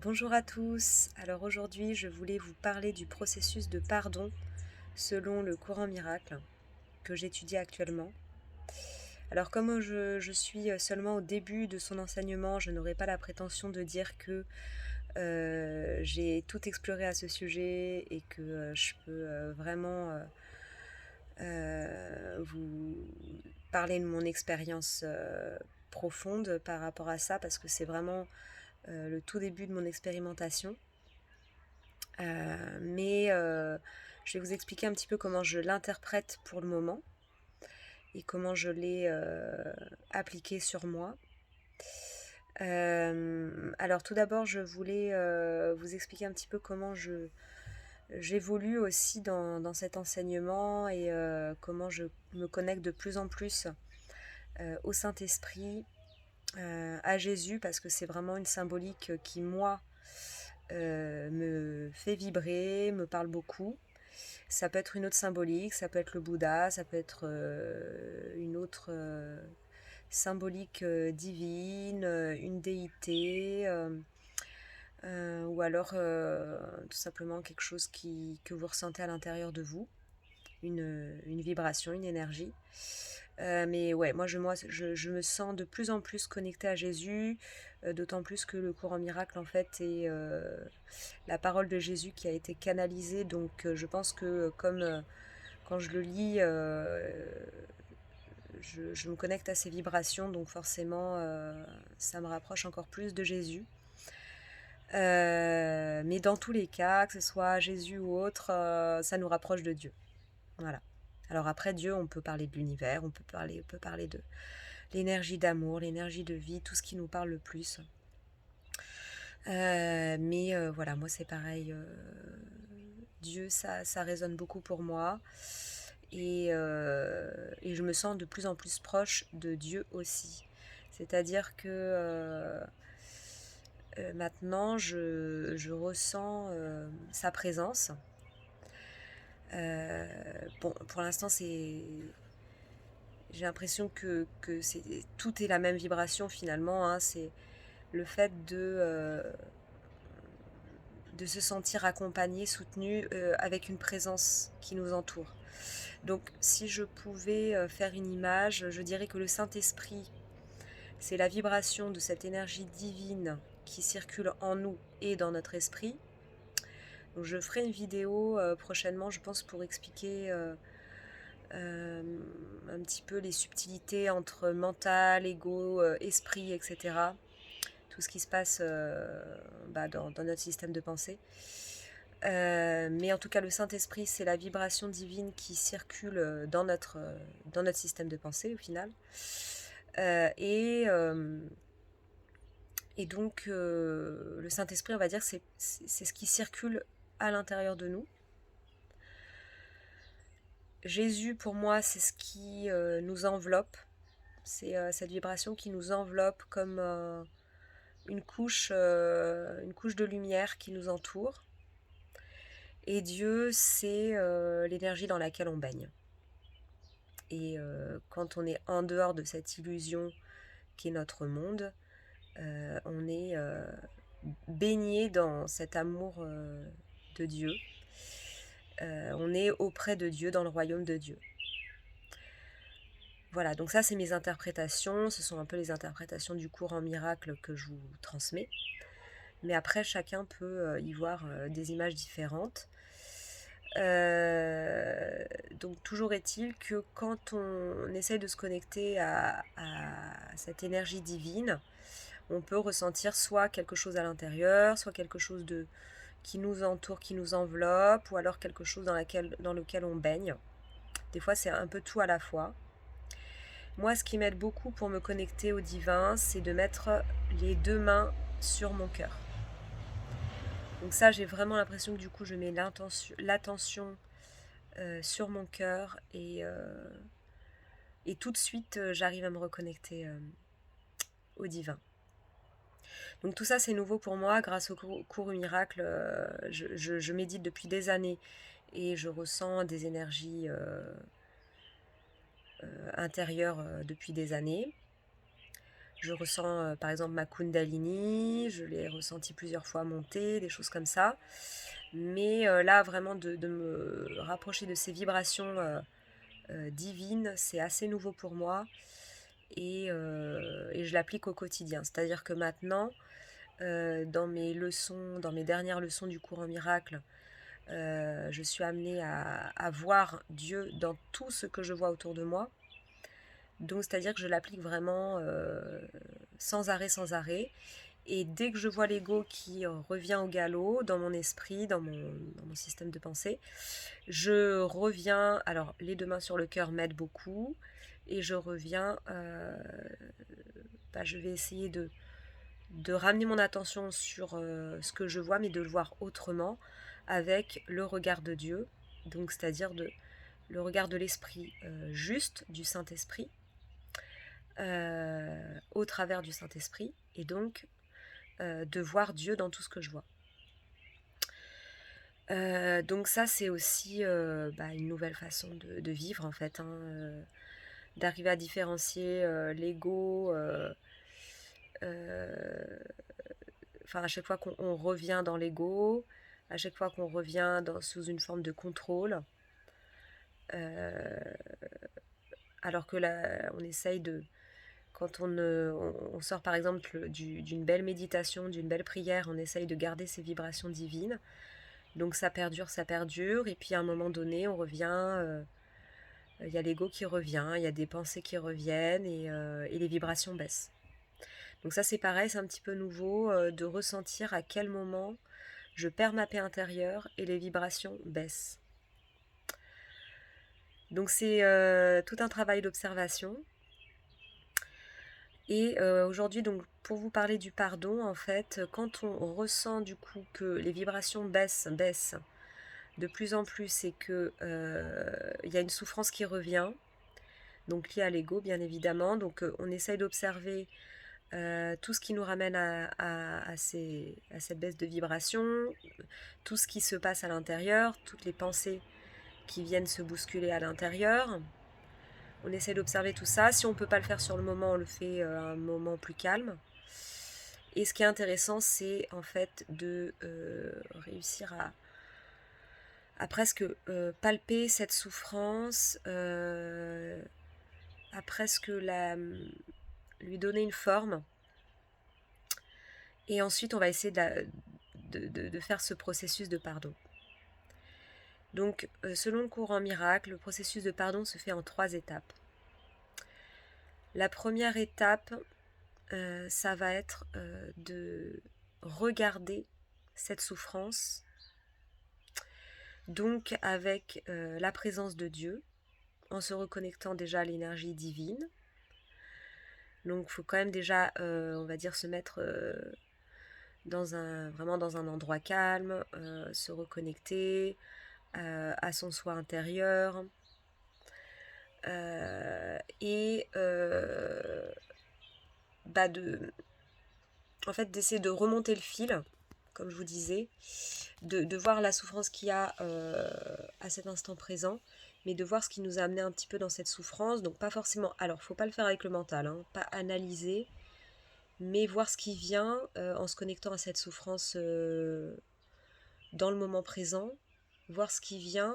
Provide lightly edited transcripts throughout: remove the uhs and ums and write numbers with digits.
Bonjour à tous. Alors aujourd'hui, je voulais vous parler du processus de pardon selon le courant miracle que j'étudie actuellement. Alors comme je suis seulement au début de son enseignement, je n'aurai pas la prétention de dire que j'ai tout exploré à ce sujet et que je peux vraiment vous parler de mon expérience profonde par rapport à ça parce que c'est vraiment le tout début de mon expérimentation. Mais je vais vous expliquer un petit peu comment je l'interprète pour le moment et comment je l'ai appliqué sur moi. Alors tout d'abord, je voulais vous expliquer un petit peu comment j'évolue aussi dans cet enseignement et comment je me connecte de plus en plus au Saint-Esprit, à Jésus, parce que c'est vraiment une symbolique qui, moi, me fait vibrer, me parle beaucoup. Ça peut être une autre symbolique, ça peut être le Bouddha, ça peut être une autre symbolique divine, une déité, ou alors tout simplement quelque chose que vous ressentez à l'intérieur de vous, une vibration, une énergie. Mais ouais, moi je me sens de plus en plus connectée à Jésus, d'autant plus que le courant miracle en fait est la parole de Jésus qui a été canalisée. Donc je pense que comme quand je le lis, je me connecte à ces vibrations, donc forcément ça me rapproche encore plus de Jésus. Mais dans tous les cas, que ce soit Jésus ou autre, ça nous rapproche de Dieu. Voilà. Alors après Dieu, on peut parler de l'univers, on peut parler de l'énergie d'amour, l'énergie de vie, tout ce qui nous parle le plus. Mais voilà, moi c'est pareil. Dieu, ça résonne beaucoup pour moi. Et je me sens de plus en plus proche de Dieu aussi. C'est-à-dire que maintenant, je ressens sa présence. Bon, pour l'instant, j'ai l'impression que tout est la même vibration finalement. Hein. C'est le fait de se sentir accompagné, soutenu avec une présence qui nous entoure. Donc si je pouvais faire une image, je dirais que le Saint-Esprit, c'est la vibration de cette énergie divine qui circule en nous et dans notre esprit. Donc je ferai une vidéo prochainement, je pense, pour expliquer un petit peu les subtilités entre mental, ego, esprit, etc. Tout ce qui se passe dans notre système de pensée. Mais en tout cas, le Saint-Esprit, c'est la vibration divine qui circule dans notre système de pensée, au final. Euh, et, euh, et donc, le Saint-Esprit, on va dire, c'est ce qui circule à l'intérieur de nous. Jésus, pour moi, c'est ce qui nous enveloppe. C'est cette vibration qui nous enveloppe comme une couche de lumière qui nous entoure. Et Dieu, c'est l'énergie dans laquelle on baigne. Et quand on est en dehors de cette illusion qui est notre monde, on est baigné dans cet amour de Dieu. On est auprès de Dieu, dans le royaume de Dieu. Voilà, donc ça c'est mes interprétations, ce sont un peu les interprétations du courant miracle que je vous transmets. Mais après, chacun peut y voir des images différentes. Donc toujours est-il que quand on essaye de se connecter à cette énergie divine, on peut ressentir soit quelque chose à l'intérieur, soit quelque chose qui nous entoure, qui nous enveloppe, ou alors quelque chose dans lequel on baigne. Des fois, c'est un peu tout à la fois. Moi, ce qui m'aide beaucoup pour me connecter au divin, c'est de mettre les deux mains sur mon cœur. Donc ça, j'ai vraiment l'impression que du coup, je mets l'attention sur mon cœur et tout de suite, j'arrive à me reconnecter au divin. Donc tout ça, c'est nouveau pour moi. Grâce au cours miracle, je médite depuis des années et je ressens des énergies intérieures depuis des années. Je ressens par exemple ma Kundalini, je l'ai ressenti plusieurs fois monter, des choses comme ça. Mais là, vraiment, de me rapprocher de ces vibrations divines, c'est assez nouveau pour moi et je l'applique au quotidien. C'est-à-dire que maintenant, dans mes dernières leçons du cours en miracle, je suis amenée à voir Dieu dans tout ce que je vois autour de moi. Donc, c'est-à-dire que je l'applique vraiment sans arrêt, sans arrêt. Et dès que je vois l'ego qui revient au galop dans mon esprit, dans mon système de pensée, je reviens. Alors, les deux mains sur le cœur m'aident beaucoup. Et je reviens. Je vais essayer de ramener mon attention sur ce que je vois, mais de le voir autrement, avec le regard de Dieu. Donc, c'est-à-dire le regard de l'esprit juste, du Saint-Esprit, au travers du Saint-Esprit. Et donc, de voir Dieu dans tout ce que je vois. Donc ça, c'est aussi une nouvelle façon de vivre, en fait, hein, d'arriver à différencier l'ego. À chaque fois qu'on revient dans l'ego, à chaque fois qu'on revient sous une forme de contrôle, alors que là, on essaye quand on sort par exemple d'une belle méditation, d'une belle prière, on essaye de garder ces vibrations divines. Donc ça perdure, et puis à un moment donné, on revient, il y a l'ego qui revient, il y a des pensées qui reviennent, et les vibrations baissent. Donc ça c'est pareil, c'est un petit peu nouveau de ressentir à quel moment je perds ma paix intérieure et les vibrations baissent. Donc c'est tout un travail d'observation. Et aujourd'hui, donc, pour vous parler du pardon, en fait, quand on ressent du coup que les vibrations baissent de plus en plus, et que y a une souffrance qui revient, donc liée à l'ego bien évidemment, donc on essaye d'observer tout ce qui nous ramène à cette baisse de vibration, tout ce qui se passe à l'intérieur, toutes les pensées qui viennent se bousculer à l'intérieur. On essaie d'observer tout ça. Si on ne peut pas le faire sur le moment, on le fait à un moment plus calme. Et ce qui est intéressant, c'est en fait de réussir à presque palper cette souffrance, à presque lui donner une forme. Et ensuite, on va essayer de faire ce processus de pardon. Donc, selon le courant miracle, le processus de pardon se fait en 3 étapes. La première étape, ça va être de regarder cette souffrance, donc avec la présence de Dieu, en se reconnectant déjà à l'énergie divine. Donc il faut quand même déjà, on va dire, se mettre vraiment dans un endroit calme, se reconnecter à son soi intérieur, et en fait, d'essayer de remonter le fil, comme je vous disais, de voir la souffrance qu'il y a à cet instant présent, mais de voir ce qui nous a amené un petit peu dans cette souffrance. Donc pas forcément, alors faut pas le faire avec le mental, hein, pas analyser, mais voir ce qui vient en se connectant à cette souffrance dans le moment présent, voir ce qui vient,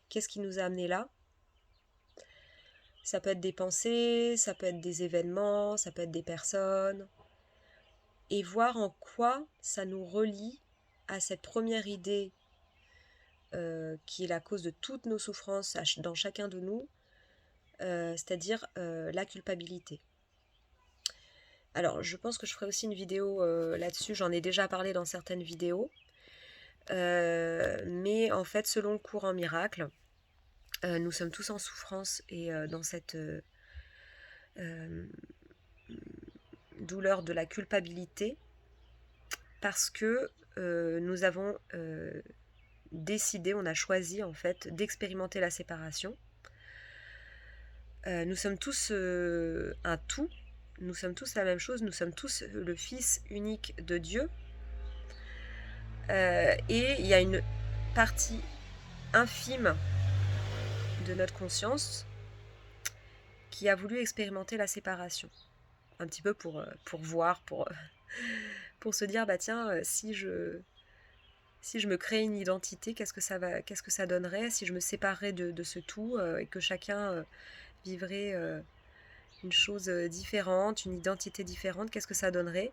qu'est-ce qui nous a amené là. Ça peut être des pensées, ça peut être des événements, ça peut être des personnes, et voir en quoi ça nous relie à cette première idée qui est la cause de toutes nos souffrances dans chacun de nous, c'est-à-dire la culpabilité. Alors, je pense que je ferai aussi une vidéo là-dessus, j'en ai déjà parlé dans certaines vidéos, mais en fait, selon le courant miracle, nous sommes tous en souffrance et dans cette douleur de la culpabilité, parce que nous avons décidé, on a choisi en fait d'expérimenter la séparation. Nous sommes tous un tout, nous sommes tous la même chose, nous sommes tous le Fils unique de Dieu, et il y a une partie infime de notre conscience qui a voulu expérimenter la séparation. un petit peu pour voir, pour se dire, bah tiens, si je me crée une identité, qu'est-ce que ça donnerait si je me séparais de ce tout et que chacun vivrait une chose différente, une identité différente, qu'est-ce que ça donnerait?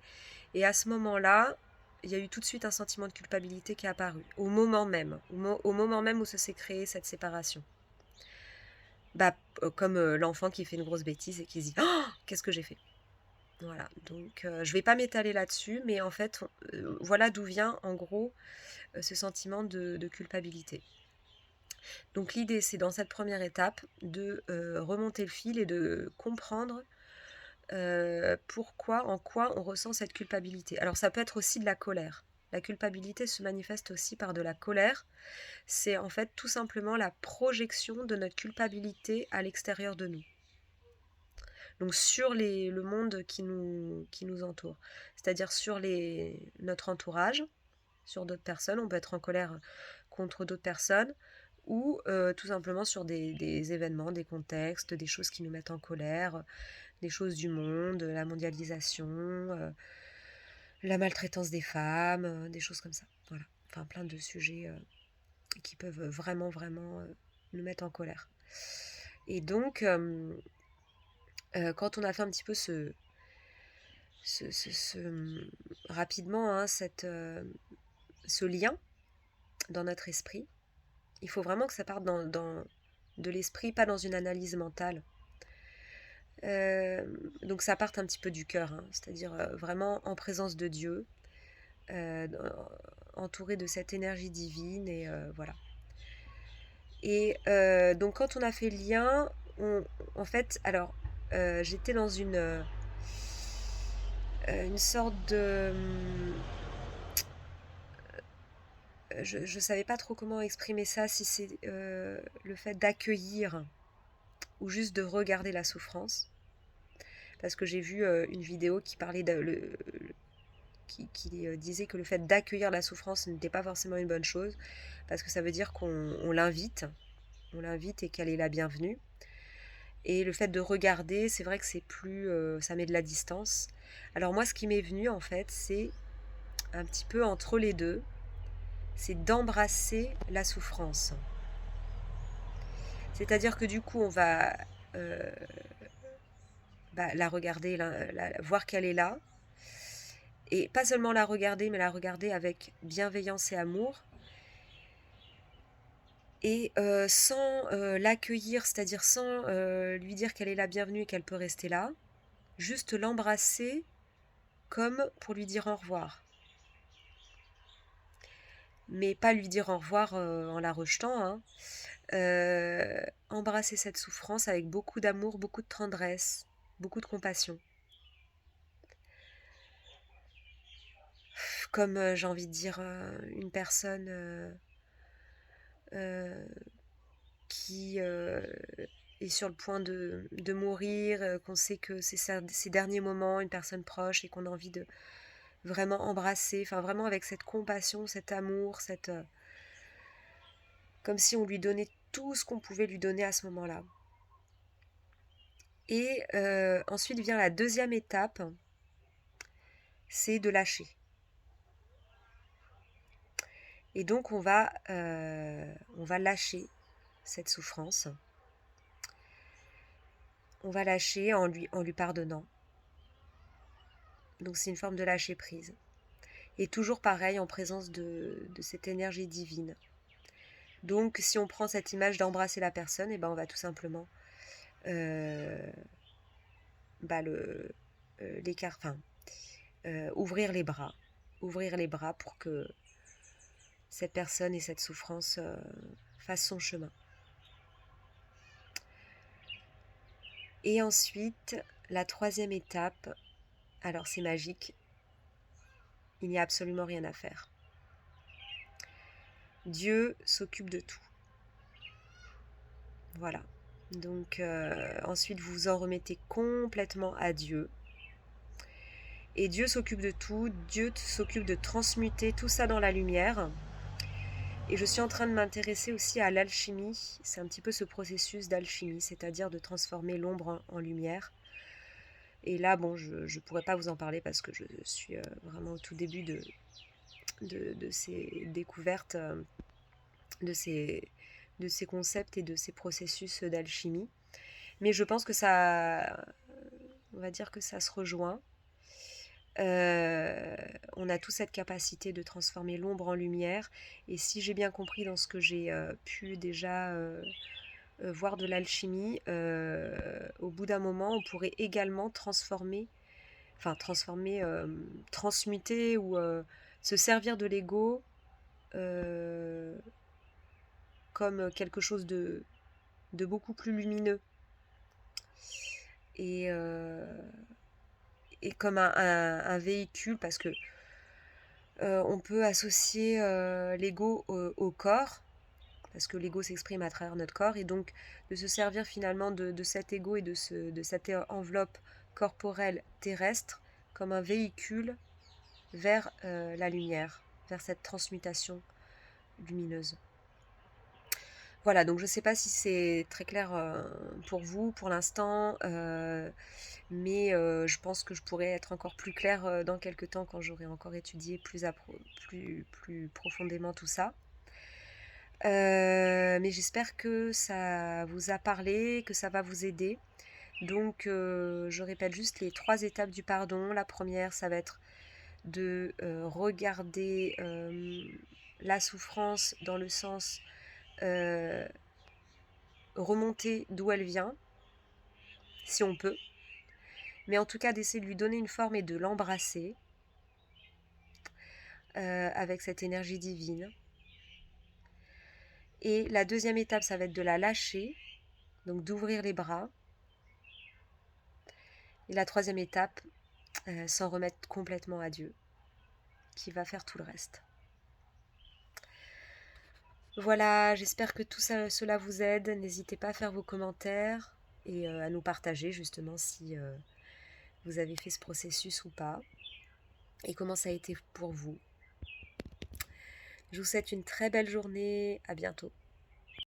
Et à ce moment-là, il y a eu tout de suite un sentiment de culpabilité qui est apparu, au moment même, au moment même où se s'est créée cette séparation. Bah, comme l'enfant qui fait une grosse bêtise et qui se dit «Oh, qu'est-ce que j'ai fait?» Voilà, donc je vais pas m'étaler là-dessus, mais en fait, voilà d'où vient en gros ce sentiment de culpabilité. Donc l'idée, c'est dans cette première étape de remonter le fil et de comprendre pourquoi, en quoi on ressent cette culpabilité. Alors ça peut être aussi de la colère. La culpabilité se manifeste aussi par de la colère. C'est en fait tout simplement la projection de notre culpabilité à l'extérieur de nous. Donc sur le monde qui nous entoure. C'est-à-dire sur notre entourage, sur d'autres personnes. On peut être en colère contre d'autres personnes ou tout simplement sur des événements, des contextes, des choses qui nous mettent en colère, des choses du monde, la mondialisation, la maltraitance des femmes, des choses comme ça. Voilà. Enfin, plein de sujets qui peuvent vraiment, vraiment nous mettre en colère. Et donc, quand on a fait un petit peu rapidement hein, ce lien dans notre esprit, il faut vraiment que ça parte de l'esprit, pas dans une analyse mentale. Donc ça parte un petit peu du cœur, hein, c'est-à-dire vraiment en présence de Dieu, euh, entouré de cette énergie divine, et voilà. Et donc quand on a fait le lien, en fait, alors j'étais dans une sorte de... je savais pas trop comment exprimer ça, si c'est le fait d'accueillir ou juste de regarder la souffrance. Parce que j'ai vu une vidéo qui parlait qui disait que le fait d'accueillir la souffrance n'était pas forcément une bonne chose, parce que ça veut dire qu'on l'invite, et qu'elle est la bienvenue. Et le fait de regarder, c'est vrai que c'est plus, ça met de la distance. Alors moi, ce qui m'est venu en fait, c'est un petit peu entre les deux, c'est d'embrasser la souffrance. C'est-à-dire que du coup, on va la regarder, voir qu'elle est là, et pas seulement la regarder, mais la regarder avec bienveillance et amour, et sans l'accueillir, c'est-à-dire sans lui dire qu'elle est la bienvenue et qu'elle peut rester là, juste l'embrasser comme pour lui dire au revoir. Mais pas lui dire au revoir en la rejetant, hein. Embrasser cette souffrance avec beaucoup d'amour, beaucoup de tendresse, beaucoup de compassion. Comme j'ai envie de dire une personne qui est sur le point de mourir, qu'on sait que c'est ses derniers moments, une personne proche, et qu'on a envie de vraiment embrasser, enfin vraiment avec cette compassion, cet amour, comme si on lui donnait tout ce qu'on pouvait lui donner à ce moment-là. Et ensuite vient la deuxième étape, c'est de lâcher. Et donc on va lâcher cette souffrance. On va lâcher en lui pardonnant. Donc c'est une forme de lâcher prise. Et toujours pareil, en présence de cette énergie divine. Donc si on prend cette image d'embrasser la personne, et ben on va tout simplement ouvrir les bras. Ouvrir les bras pour que cette personne et cette souffrance fassent son chemin. Et ensuite, la troisième étape, alors c'est magique, il n'y a absolument rien à faire. Dieu s'occupe de tout. Voilà. Donc ensuite, vous vous en remettez complètement à Dieu. Et Dieu s'occupe de tout. Dieu s'occupe de transmuter tout ça dans la lumière. Et je suis en train de m'intéresser aussi à l'alchimie. C'est un petit peu ce processus d'alchimie, c'est-à-dire de transformer l'ombre en lumière. Et là, bon, je ne pourrais pas vous en parler parce que je suis vraiment au tout début de ces découvertes, de ces, de ces concepts et de ces processus d'alchimie. Mais je pense que ça, on va dire que ça se rejoint. Euh, on a tous cette capacité de transformer l'ombre en lumière. Et si j'ai bien compris dans ce que j'ai pu déjà voir de l'alchimie, au bout d'un moment, on pourrait également transmuter ou se servir de l'ego euh, comme quelque chose de beaucoup plus lumineux et, euh, et comme un véhicule, parce que on peut associer l'ego au corps, parce que l'ego s'exprime à travers notre corps, et donc de se servir finalement de cet ego et de cette enveloppe corporelle terrestre comme un véhicule vers la lumière, vers cette transmutation lumineuse. Voilà, donc je ne sais pas si c'est très clair pour vous pour l'instant, mais je pense que je pourrais être encore plus claire dans quelques temps quand j'aurai encore étudié plus profondément tout ça. Mais j'espère que ça vous a parlé, que ça va vous aider. Donc je répète juste les 3 étapes du pardon. La première, ça va être de regarder la souffrance dans le sens euh, remonter d'où elle vient, si on peut, mais en tout cas d'essayer de lui donner une forme et de l'embrasser avec cette énergie divine. Et la deuxième étape, ça va être de la lâcher, donc d'ouvrir les bras. Et la troisième étape, s'en remettre complètement à Dieu, qui va faire tout le reste. Voilà, j'espère que tout ça, cela vous aide. N'hésitez pas à faire vos commentaires et à nous partager justement si vous avez fait ce processus ou pas et comment ça a été pour vous. Je vous souhaite une très belle journée, à bientôt.